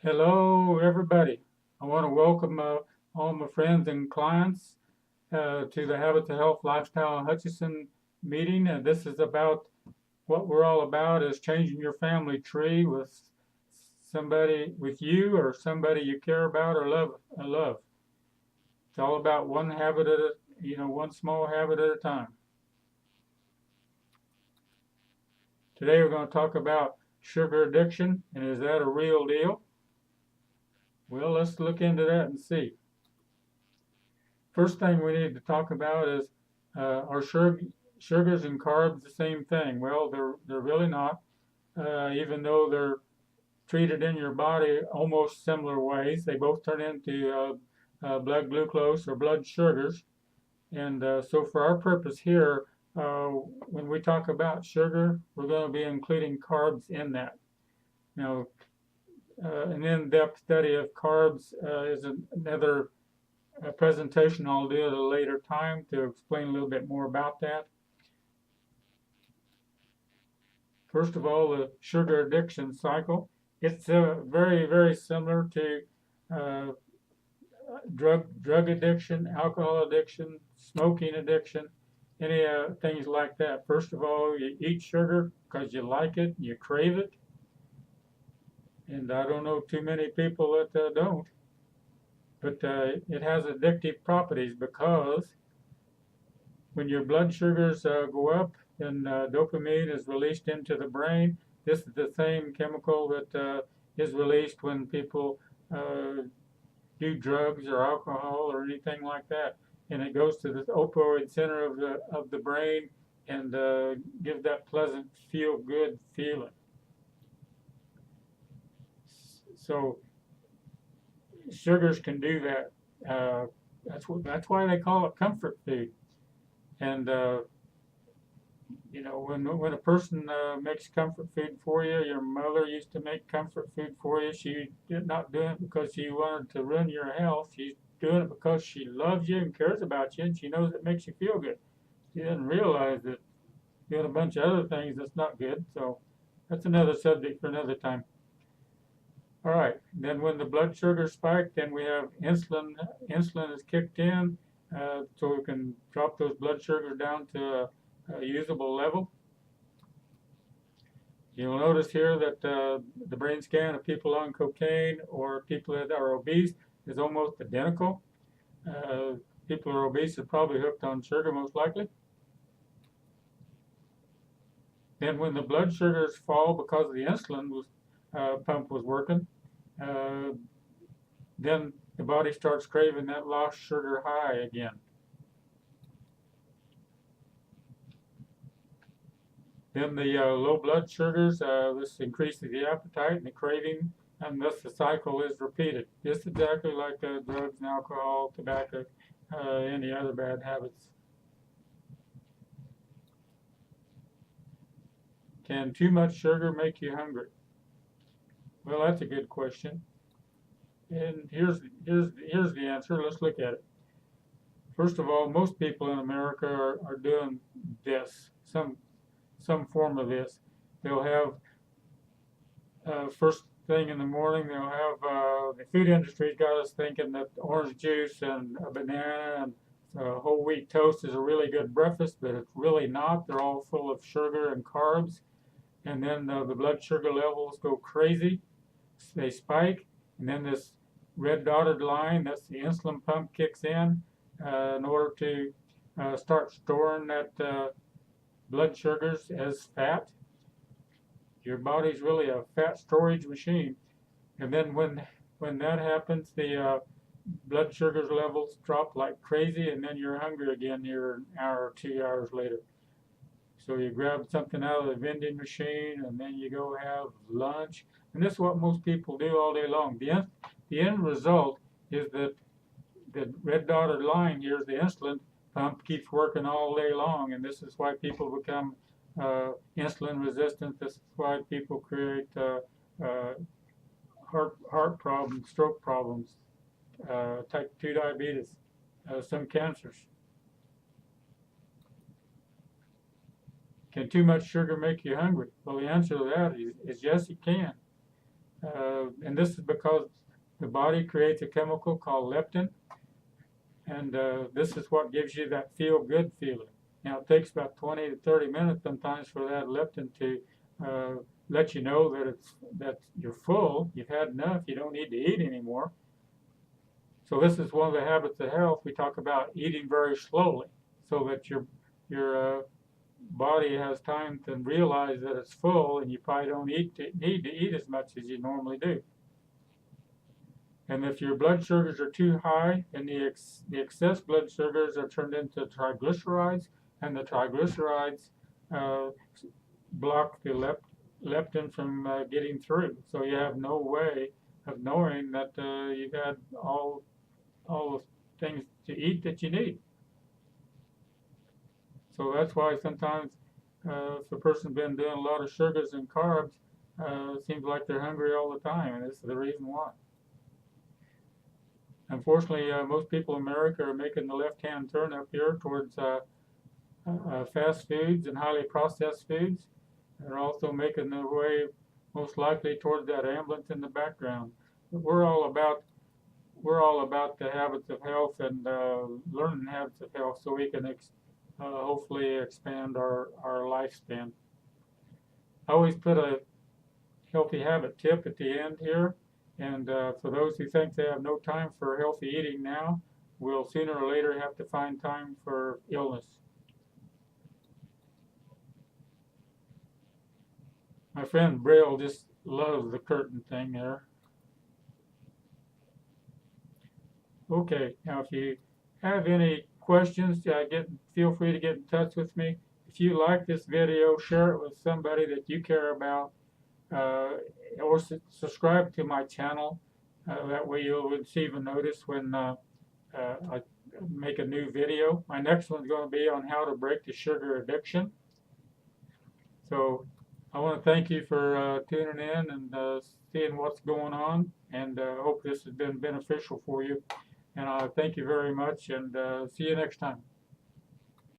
Hello, everybody. I want to welcome all my friends and clients to the Habit to Health Lifestyle Hutchinson meeting. And this is about what we're all about is changing your family tree with somebody with you or somebody you care about or love. It's all about one habit at a, one small habit at a time. Today we're going to talk about sugar addiction and is that a real deal? Well, let's look into that and see. First thing we need to talk about is are sugars and carbs the same thing? Well, they're really not, even though they're treated in your body almost similar ways. They both turn into blood glucose or blood sugars. And so for our purpose here, uh, when we talk about sugar, we're going to be including carbs in that. Now, an in-depth study of carbs is another presentation I'll do at a later time to explain a little bit more about that. First of all, the sugar addiction cycle. It's very, very similar to uh, drug addiction, alcohol addiction, smoking addiction, any things like that. First of all, you eat sugar because you like it, you crave it, and I don't know too many people that don't. But it has addictive properties because when your blood sugars go up, then dopamine is released into the brain. This is the same chemical that is released when people uh, do drugs or alcohol or anything like that, and it goes to the opioid center of the brain and gives that pleasant, feel-good feeling. So sugars can do that. That's why they call it comfort food. And when a person makes comfort food for you, your mother used to make comfort food for you. She did not do it because she wanted to ruin your health. She's doing it because she loves you and cares about you, and she knows it makes you feel good. She doesn't realize that doing a bunch of other things that's not good. So that's another subject for another time. All right. Then when the blood sugar spike, then we have insulin. Insulin is kicked in, so we can drop those blood sugars down to a usable level. You'll notice here that the brain scan of people on cocaine or people that are obese is almost identical. Uh, People who are obese are probably hooked on sugar most likely. Then when the blood sugars fall because the insulin pump was working, uh, then the body starts craving that lost sugar high again. Then the low blood sugars, this increases the appetite and the craving, and thus the cycle is repeated. Just exactly like drugs and alcohol, tobacco, any other bad habits. Can too much sugar make you hungry? Well, that's a good question. And here's the answer. Let's look at it. First of all, most people in America are doing this, some form of this. They'll have first thing in the morning, they'll have the food industry's got us thinking that orange juice and a banana and whole wheat toast is a really good breakfast, but it's really not. They're all full of sugar and carbs, and then the blood sugar levels go crazy. They spike, and then this red dotted line, that's the insulin pump, kicks in order to start storing that blood sugars as fat. Your body's really a fat storage machine. And then when that happens, the blood sugar levels drop like crazy, and then you're hungry again here an hour or 2 hours later. So you grab something out of the vending machine, and then you go have lunch. And this is what most people do all day long. The end result is that the red dotted line here is the insulin pump keeps working all day long, and this is why people become insulin resistant. This is why people create uh, heart problems, stroke problems, type 2 diabetes, some cancers. Can too much sugar make you hungry? Well, the answer to that is yes, it can. And this is because the body creates a chemical called leptin, and this is what gives you that feel-good feeling. Now, it takes about 20 to 30 minutes sometimes for that leptin to let you know that you're full, you've had enough, you don't need to eat anymore. So this is one of the habits of health. We talk about eating very slowly, so that your body has time to realize that it's full, and you probably don't need to eat as much as you normally do. And if your blood sugars are too high, then the excess blood sugars are turned into triglycerides, and the triglycerides uh, block the leptin from getting through. So you have no way of knowing that you've had all the things to eat that you need. So that's why sometimes if a person's been doing a lot of sugars and carbs, it seems like they're hungry all the time, and this is the reason why. Unfortunately, most people in America are making the left-hand turn up here towards fast foods and highly processed foods. They're also making their way most likely towards that ambulance in the background. But we're all about the habits of health and learning habits of health, so we can hopefully expand our lifespan. I always put a healthy habit tip at the end here, and for those who think they have no time for healthy eating now, will sooner or later have to find time for illness. My friend Braille just loves the curtain thing there. Okay, now if you have any questions, feel free to get in touch with me. If you like this video, share it with somebody that you care about, or subscribe to my channel. That way you'll receive a notice when I make a new video. My next one's going to be on how to break the sugar addiction. So I want to thank you for tuning in and seeing what's going on, and hope this has been beneficial for you. And I thank you very much, and see you next time.